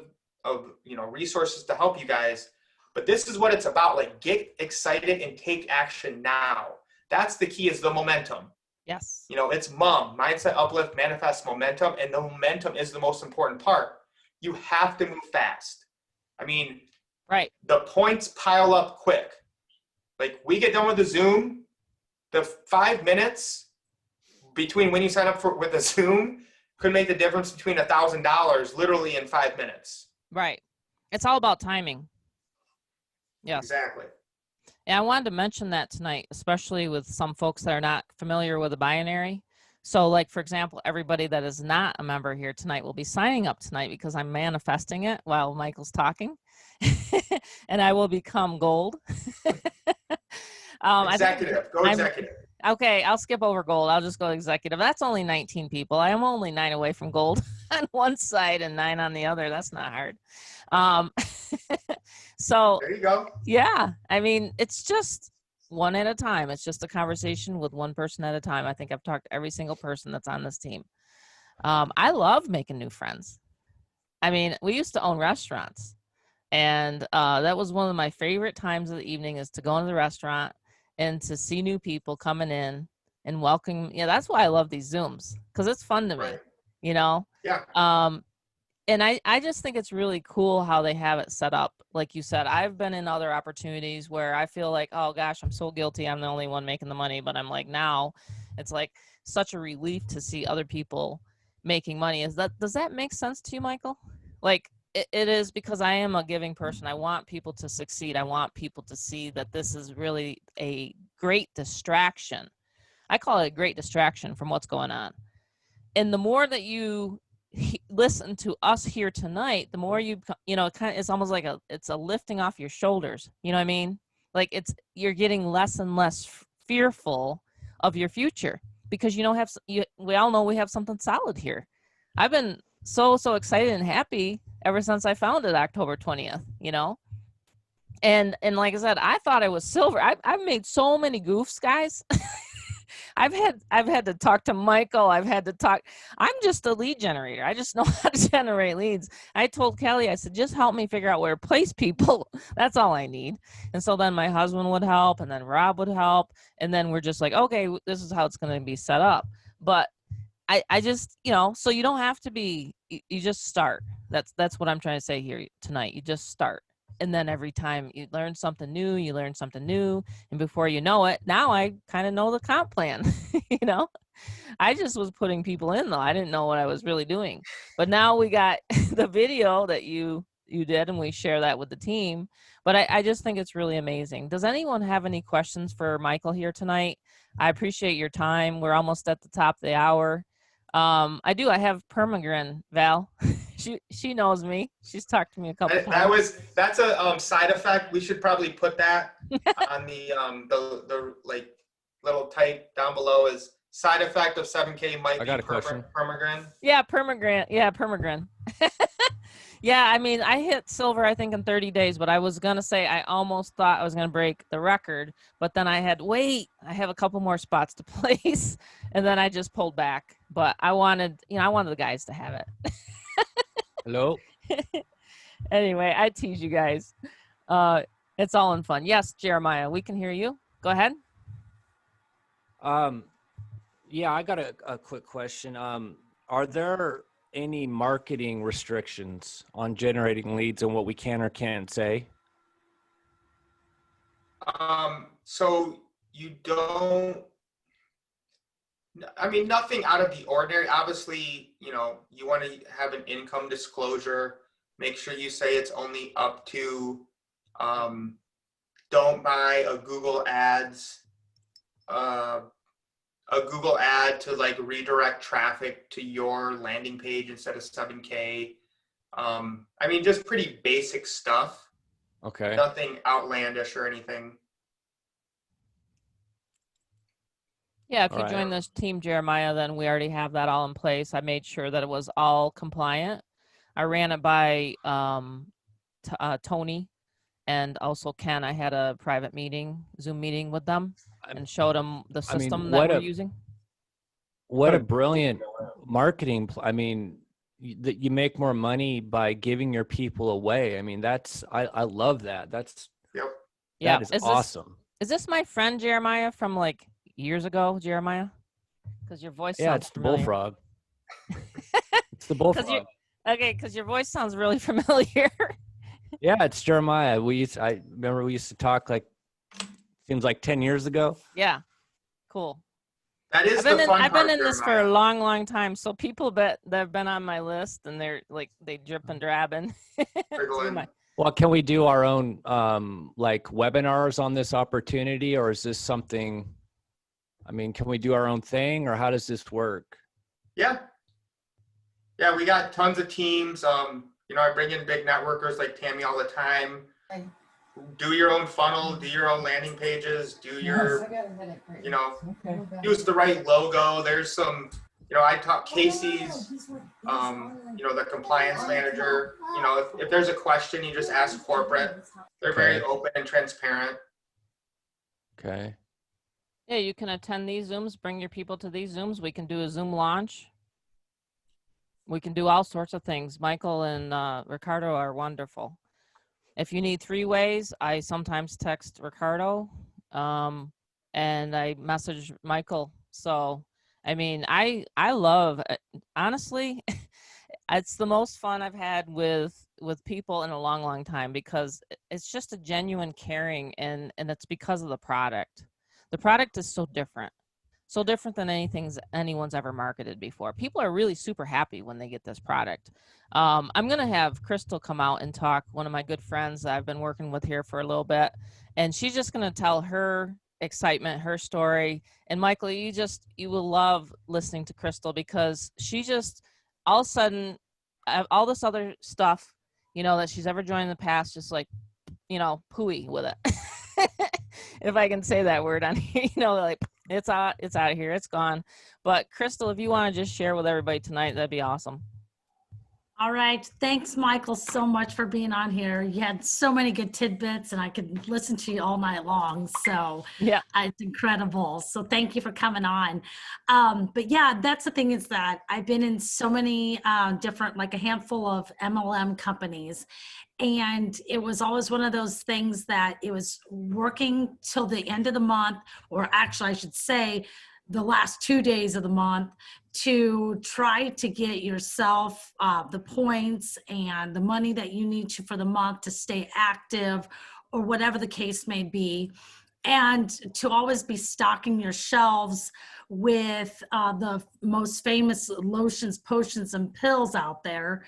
of resources to help you guys. But this is what it's about. Like, get excited and take action now. That's the key, is the momentum. Yes. It's MUM, Mindset Uplift, Manifest Momentum, and the momentum is the most important part. You have to move fast. I mean, right. The points pile up quick. Like, we get done with the Zoom, the 5 minutes between when you sign up with the Zoom could make the difference between $1,000 literally in 5 minutes. Right. It's all about timing. Yes. Exactly. And I wanted to mention that tonight, especially with some folks that are not familiar with the binary. So, like, for example, everybody that is not a member here tonight will be signing up tonight because I'm manifesting it while Michael's talking. And I will become gold. Executive. Go executive. Okay, I'll skip over gold. I'll just go executive. That's only 19 people. I am only 9 away from gold on one side and 9 on the other. That's not hard. So there you go. Yeah, I mean, it's just one at a time. It's just a conversation with one person at a time. I think I've talked to every single person that's on this team. I love making new friends. I mean, we used to own restaurants, and that was one of my favorite times of the evening, is to go into the restaurant and to see new people coming in and welcome. Yeah, that's why I love these Zooms, because it's fun to me, Yeah. And I just think it's really cool how they have it set up. Like you said, I've been in other opportunities where I feel like, oh gosh, I'm so guilty. I'm the only one making the money. But I'm like, now it's like such a relief to see other people making money. Does that make sense to you, Michael? Like, it is, because I am a giving person. I want people to succeed. I want people to see that this is really a great distraction. I call it a great distraction from what's going on. And the more that you listen to us here tonight, the more it's almost like it's a lifting off your shoulders. You know what I mean? Like, you're getting less and less fearful of your future, because we all know we have something solid here. I've been so excited and happy ever since I found it October 20th, and like I said, I thought I was silver. I've made so many goofs, guys. I've had to talk to Michael. I'm just a lead generator. I just know how to generate leads. I told Kelly, I said, just help me figure out where to place people. That's all I need. And so then my husband would help, and then Rob would help. And then we're just like, okay, this is how it's going to be set up. But I just, so you don't have to be, you just start. That's what I'm trying to say here tonight. You just start. And then every time you learn something new, and before you know it, now I kind of know the comp plan. I just was putting people in, though. I didn't know what I was really doing. But now we got the video that you did, and we share that with the team. But I just think it's really amazing. Does anyone have any questions for Michael here tonight? I appreciate your time. We're almost at the top of the hour. I do. I have Permagrin, Val. She knows me. She's talked to me a couple times. That's a side effect. We should probably put that on the like little type down below, is side effect of 7K might be Permagrin. Yeah, Permagrin. Yeah, Permagrin. Yeah, I mean, I hit silver, I think, in 30 days, but I was going to say I almost thought I was going to break the record, but then I have a couple more spots to place, and then I just pulled back. But I wanted the guys to have it. Hello? Anyway, I tease you guys. It's all in fun. Yes, Jeremiah, we can hear you. Go ahead. Yeah, I got a quick question. Are there any marketing restrictions on generating leads and what we can or can't say? So you don't, I mean, nothing out of the ordinary. Obviously, you know, you want to have an income disclosure. Make sure you say it's only up to, don't buy a Google Ads, a Google ad to like redirect traffic to your landing page instead of 7K. I mean, just pretty basic stuff. Okay. Nothing outlandish or anything. Yeah, if All you right. join this team, Jeremiah, then we already have that all in place. I made sure that it was all compliant. I ran it by Tony and also Ken. I had a private meeting, Zoom meeting with them, and showed them the I mean, system that we're using. What a brilliant marketing. I mean, that you make more money by giving your people away. I mean, I love that. Yeah, that is awesome. Is this my friend Jeremiah from like years ago, Jeremiah? Because your voice Yeah, sounds it's the familiar. bullfrog. It's the bullfrog. Okay, because your voice sounds really familiar. Yeah, it's Jeremiah. I remember we used to talk like, seems like 10 years ago. Yeah, cool. That is I've been in this for a long, long time. So people that have been on my list, and they're like they drip and drabbing. Well, can we do our own like webinars on this opportunity, or is this something? I mean, can we do our own thing, or how does this work? Yeah, we got tons of teams. You know, I bring in big networkers like Tammy all the time. Do your own funnel, do your own landing pages, do your, you know, use the right logo. There's some, you know, I taught Casey's, you know, the compliance manager. You know, if there's a question, you just ask corporate. They're very open and transparent. Okay. Yeah, you can attend these Zooms, bring your people to these Zooms. We can do a Zoom launch. We can do all sorts of things. Michael and Ricardo are wonderful. If you need 3 ways, I sometimes text Ricardo and I message Michael. So, I mean, I love, honestly, it's the most fun I've had with people in a long, long time, because it's just a genuine caring, and it's because of the product. The product is so different than anyone's ever marketed before. People are really super happy when they get this product. I'm going to have Crystal come out and talk, one of my good friends that I've been working with here for a little bit, and she's just going to tell her excitement, her story. And Michael, you will love listening to Crystal, because she just, all of a sudden, all this other stuff, you know, that she's ever joined in the past, just like, you know, pooey with it. If I can say that word on here, you know, like it's out of here, it's gone. But Crystal, if you want to just share with everybody tonight, that'd be awesome. All right. Thanks, Michael, so much for being on here. You had so many good tidbits, and I could listen to you all night long. So yeah, it's incredible. So thank you for coming on. But yeah, that's the thing, is that I've been in so many different, like a handful of MLM companies. And it was always one of those things that it was working till the end of the month, or actually I should say the last 2 days of the month, to try to get yourself the points and the money that you need for the month to stay active, or whatever the case may be. And to always be stocking your shelves with the most famous lotions, potions, and pills out there,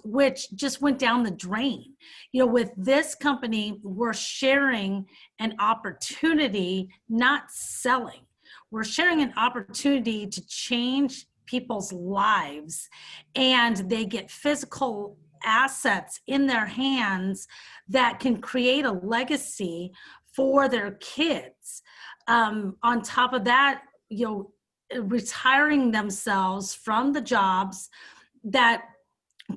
which just went down the drain. You know, with this company, we're sharing an opportunity, not selling. We're sharing an opportunity to change people's lives, and they get physical assets in their hands that can create a legacy for their kids. On top of that, you know, retiring themselves from the jobs that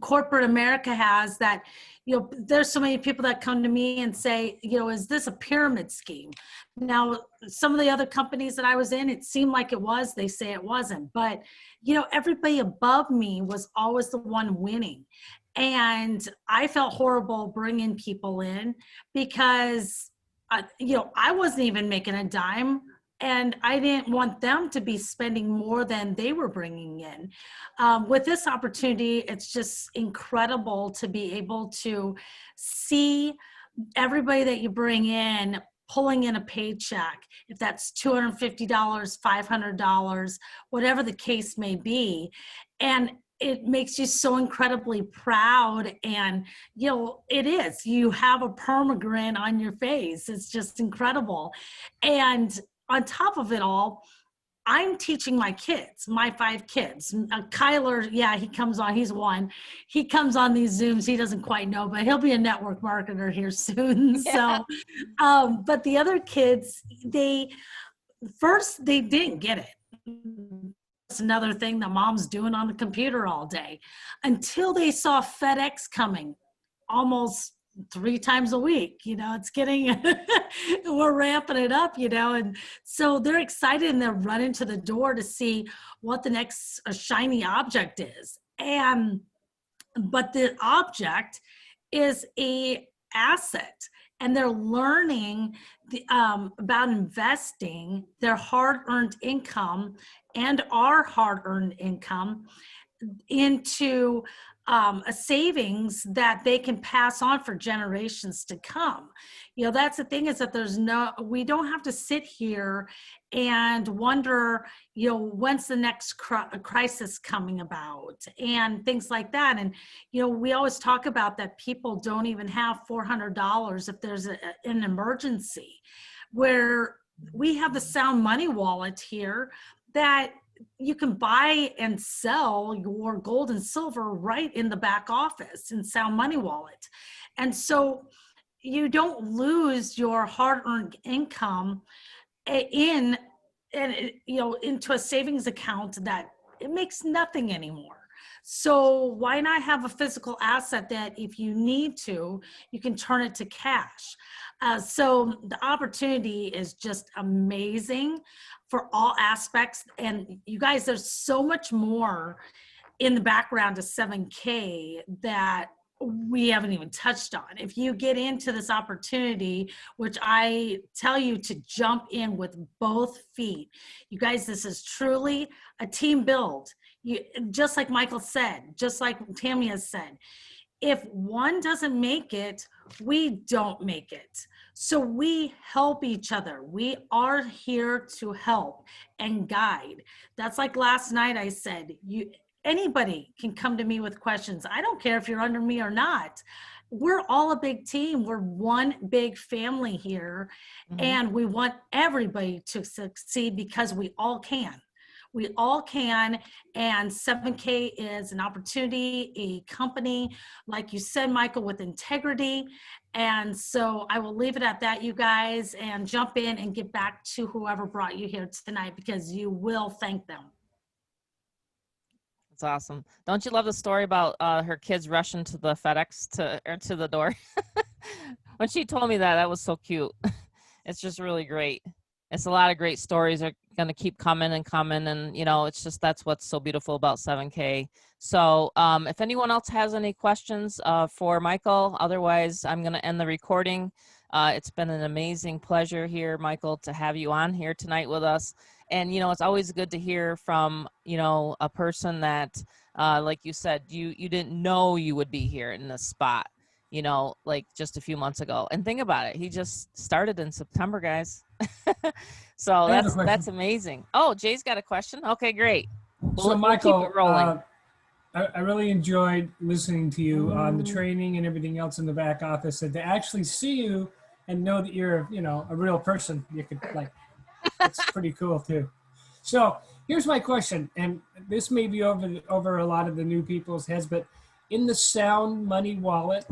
corporate America has, that, you know, there's so many people that come to me and say, you know, is this a pyramid scheme? Now, some of the other companies that I was in, it seemed like it was, they say it wasn't, but, you know, everybody above me was always the one winning. And I felt horrible bringing people in, because, you know, I wasn't even making a dime, and I didn't want them to be spending more than they were bringing in. With this opportunity, it's just incredible to be able to see everybody that you bring in pulling in a paycheck, if that's $250, $500, whatever the case may be. And it makes you so incredibly proud. And, you know, it is, you have a permagrin on your face. It's just incredible. And on top of it all, I'm teaching my kids, my 5 kids. Kyler, yeah, he comes on, he's one. He comes on these Zooms, he doesn't quite know, but he'll be a network marketer here soon. Yeah. So, but the other kids, they didn't get it. It's another thing that mom's doing on the computer all day, until they saw FedEx coming almost 3 times a week. You know, it's getting, we're ramping it up, you know, and so they're excited and they're running to the door to see what the next shiny object is. But the object is a asset, and they're learning about investing their hard-earned income and our hard-earned income into a savings that they can pass on for generations to come. You know, that's the thing, is that we don't have to sit here and wonder, you know, when's the next crisis coming about and things like that. And, you know, we always talk about that people don't even have $400 if there's an emergency, where we have the Sound Money wallet here that you can buy and sell your gold and silver right in the back office in Sound Money wallet. And so you don't lose your hard-earned income into a savings account that it makes nothing anymore. So why not have a physical asset that if you need to, you can turn it to cash? So the opportunity is just amazing for all aspects. And you guys, there's so much more in the background of 7K that we haven't even touched on. If you get into this opportunity, which I tell you to jump in with both feet, you guys, this is truly a team build. Just like Michael said, just like Tammy has said, if one doesn't make it, we don't make it. So we help each other. We are here to help and guide. That's like last night I said, anybody can come to me with questions. I don't care if you're under me or not. We're all a big team. We're one big family here. Mm-hmm. And we want everybody to succeed because we all can. We all can, and 7K is an opportunity, a company, like you said, Michael, with integrity. And so I will leave it at that, you guys, and jump in and get back to whoever brought you here tonight, because you will thank them. That's awesome. Don't you love the story about her kids rushing to the FedEx to the door? When she told me that was so cute. It's just really great. It's a lot of great stories are going to keep coming and coming. And, you know, it's just, that's what's so beautiful about 7K. So if anyone else has any questions for Michael, otherwise I'm going to end the recording. It's been an amazing pleasure here, Michael, to have you on here tonight with us. And, you know, it's always good to hear from, you know, a person that, like you said, you didn't know you would be here in this spot, you know, like just a few months ago. And think about it. He just started in September, guys. So that's amazing. Oh, Jay's got a question. Okay, great. So Michael, keep it rolling. I really enjoyed listening to you on the training and everything else in the back office, and to actually see you and know that you're, you know, a real person. You could that's pretty cool too. So here's my question, and this may be over a lot of the new people's heads, but in the Sound Money wallet,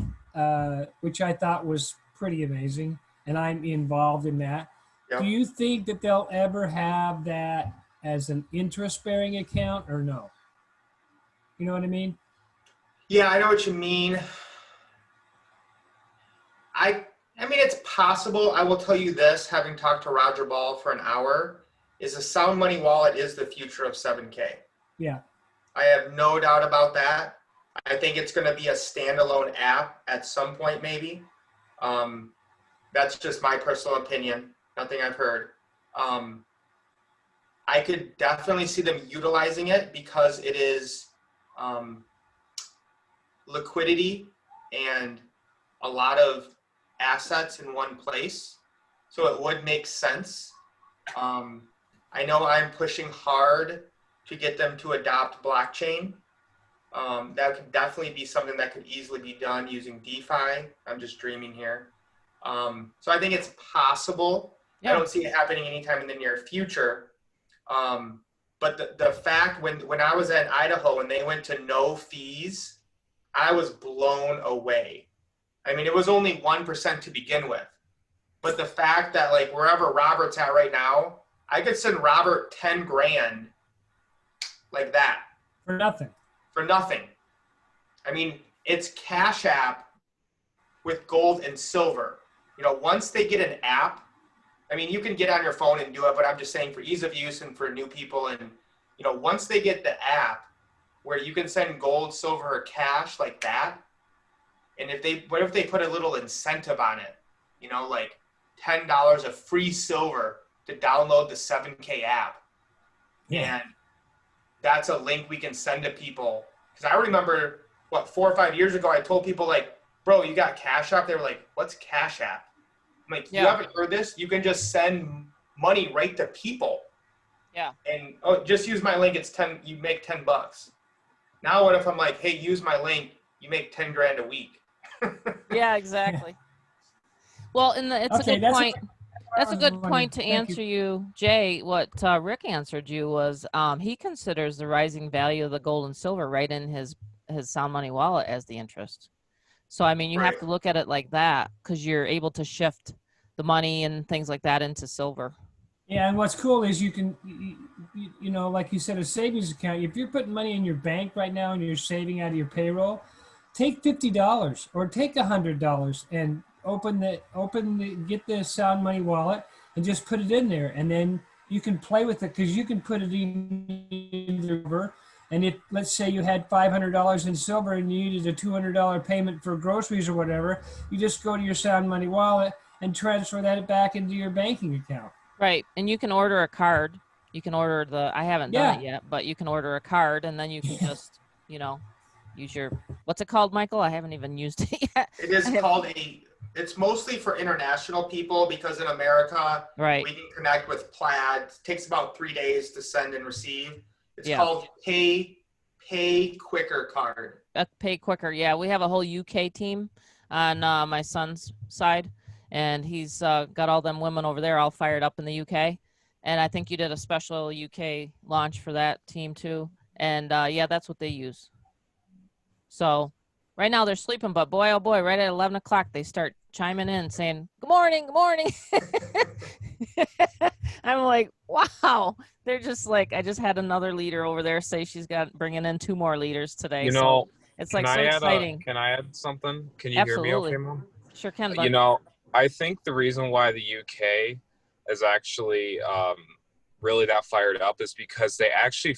which I thought was pretty amazing, and I'm involved in that. Yep. Do you think that they'll ever have that as an interest-bearing account or no? You know what I mean? Yeah, I know what you mean. I mean, it's possible. I will tell you this, having talked to Roger Ball for an hour, is a Sound Money wallet is the future of 7K. Yeah. I have no doubt about that. I think it's going to be a standalone app at some point, maybe. That's just my personal opinion. Nothing I've heard. I could definitely see them utilizing it because it is liquidity and a lot of assets in one place. so it would make sense. I know I'm pushing hard to get them to adopt blockchain. That could definitely be something that could easily be done using DeFi. I'm just dreaming here. So I think it's possible. I don't see it happening anytime in the near future. But the fact when I was at Idaho and they went to no fees, I was blown away. I mean, it was only 1% to begin with. But the fact that like wherever Robert's at right now, I could send Robert 10 grand like that. For nothing. For nothing. I mean, it's Cash App with gold and silver. You know, once they get an app, I mean, you can get on your phone and do it, but I'm just saying for ease of use and for new people. And, you know, once they get the app where you can send gold, silver, or cash like that, and what if they put a little incentive on it? You know, like $10 of free silver to download the 7K app. Yeah. And that's a link we can send to people. Because I remember, 4 or 5 years ago, I told people like, bro, you got Cash App? They were like, what's Cash App? I'm like, you haven't heard this? You can just send money right to people. Yeah. And just use my link. It's 10. You make $10. Now what if I'm like, hey, use my link? You make 10 grand a week. Yeah, exactly. Well, it's a good point. That's a good point to answer you, Jay. What Rick answered you was he considers the rising value of the gold and silver right in his Sound Money wallet as the interest. So, I mean, you have to look at it like that because you're able to shift the money and things like that into silver. Yeah, and what's cool is you can, you know, like you said, a savings account. If you're putting money in your bank right now and you're saving out of your payroll, take $50 or take $100 and get the Sound Money wallet and just put it in there, and then you can play with it because you can put it in either. And if, let's say you had $500 in silver and you needed a $200 payment for groceries or whatever, you just go to your Sound Money wallet and transfer that back into your banking account. Right. And you can order a card. You can order I haven't done it yet, but you can order a card and then you can just, you know, use your, what's it called, Michael? I haven't even used it yet. It is called it's mostly for international people because in America, we can connect with Plaid. It takes about 3 days to send and receive. It's called Pay Quicker card. Pay Quicker. Yeah, we have a whole UK team on my son's side, and he's got all them women over there all fired up in the UK. And I think you did a special UK launch for that team too. And yeah, that's what they use. So right now they're sleeping, but boy, oh boy, right at 11 o'clock, they start chiming in saying, good morning, good morning. I'm like, wow. They're just like, I just had another leader over there say she's bringing in 2 more leaders today. You know, so it's like so exciting. Can I add something? Can you Absolutely. hear me okay, Mom? Sure can, bud. You know, I think the reason why the UK is actually really that fired up is because they actually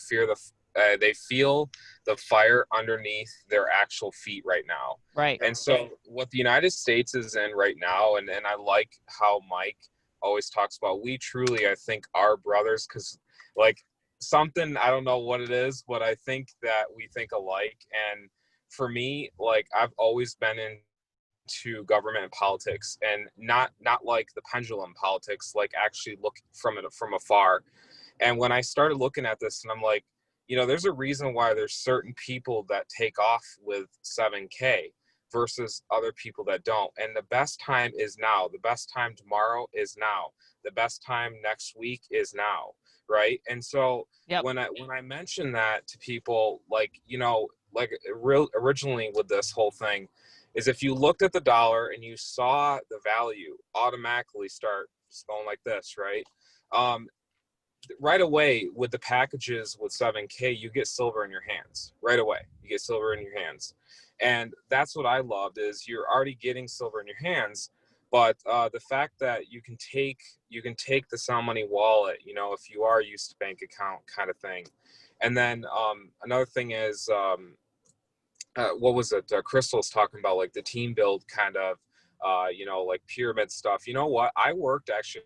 they feel the fire underneath their actual feet right now. Right. And so what the United States is in right now, and I like how Mike always talks about, we truly, I think, are brothers, because like something, I don't know what it is, but I think that we think alike. And for me, like I've always been into government and politics, and not like the pendulum politics, like actually look from afar. And when I started looking at this, and I'm like, you know, there's a reason why there's certain people that take off with 7K versus other people that don't. And the best time is now. The best time tomorrow is now. The best time next week is now, right? And so when I mention that to people, like, you know, like originally with this whole thing, is if you looked at the dollar and you saw the value automatically start just going like this, right? Right away with the packages with 7K, you get silver in your hands right away. You get silver in your hands. And that's what I loved, is you're already getting silver in your hands. But the fact that you can take the Sound Money wallet, you know, if you are used to bank account kind of thing. And then another thing is, what was it? Crystal's talking about, like the team build kind of, you know, like pyramid stuff. You know what? I worked actually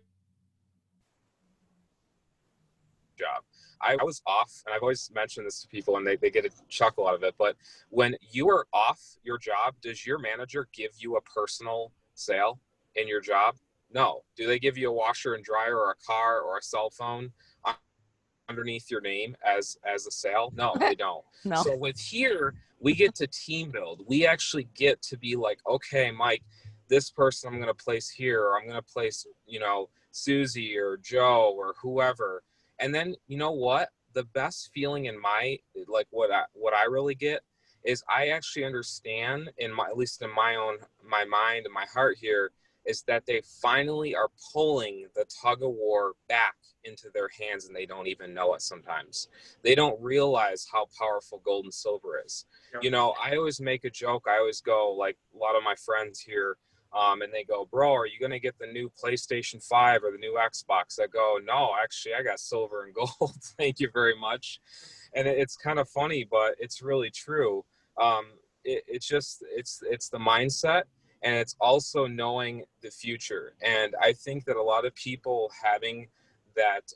job. I was off, and I've always mentioned this to people, and they get a chuckle out of it. But when you are off your job, does your manager give you a personal sale in your job? No. Do they give you a washer and dryer or a car or a cell phone underneath your name as a sale? No, they don't. No. So with here, we get to team build. We actually get to be like, okay, Mike, this person I'm going to place here, or I'm going to place, you know, Susie or Joe or whoever. And then, you know what? The best feeling in my, like what I really get is I actually understand in my, at least in my mind and my heart here, is that they finally are pulling the tug of war back into their hands, and they don't even know it sometimes. They don't realize how powerful gold and silver is. Yep. You know, I always make a joke. I always go, like a lot of my friends here, and they go, bro, are you going to get the new PlayStation 5 or the new Xbox? I go, no, actually, I got silver and gold. Thank you very much. And it's kind of funny, but it's really true. It's the mindset. And it's also knowing the future. And I think that a lot of people having that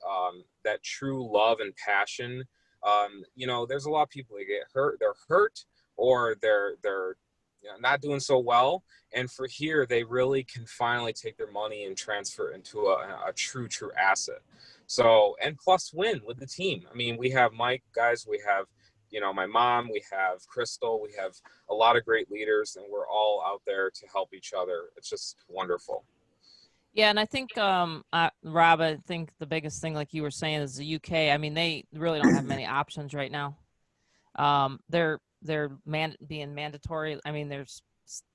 that true love and passion, you know, there's a lot of people that get hurt. They're hurt, or they're you know, not doing so well. And for here, they really can finally take their money and transfer it into a true asset. So, and plus win with the team. I mean, we have Mike, guys, we have, you know, my mom, we have Crystal, we have a lot of great leaders, and we're all out there to help each other. It's just wonderful. Yeah, and I think, Rob, I think the biggest thing, like you were saying, is the UK. I mean, they really don't have many options right now. They're being mandatory. I mean, they're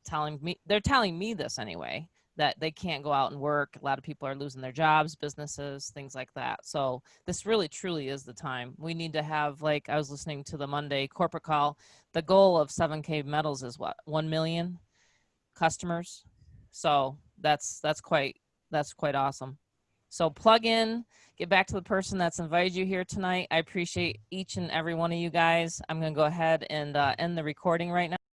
telling me this anyway, that they can't go out and work. A lot of people are losing their jobs, businesses, things like that. So this really, truly is the time. We need to have, like, I was listening to the Monday corporate call. The goal of 7K Metals is what? 1 million customers. So that's quite awesome. So plug in, get back to the person that's invited you here tonight. I appreciate each and every one of you guys. I'm going to go ahead and end the recording right now.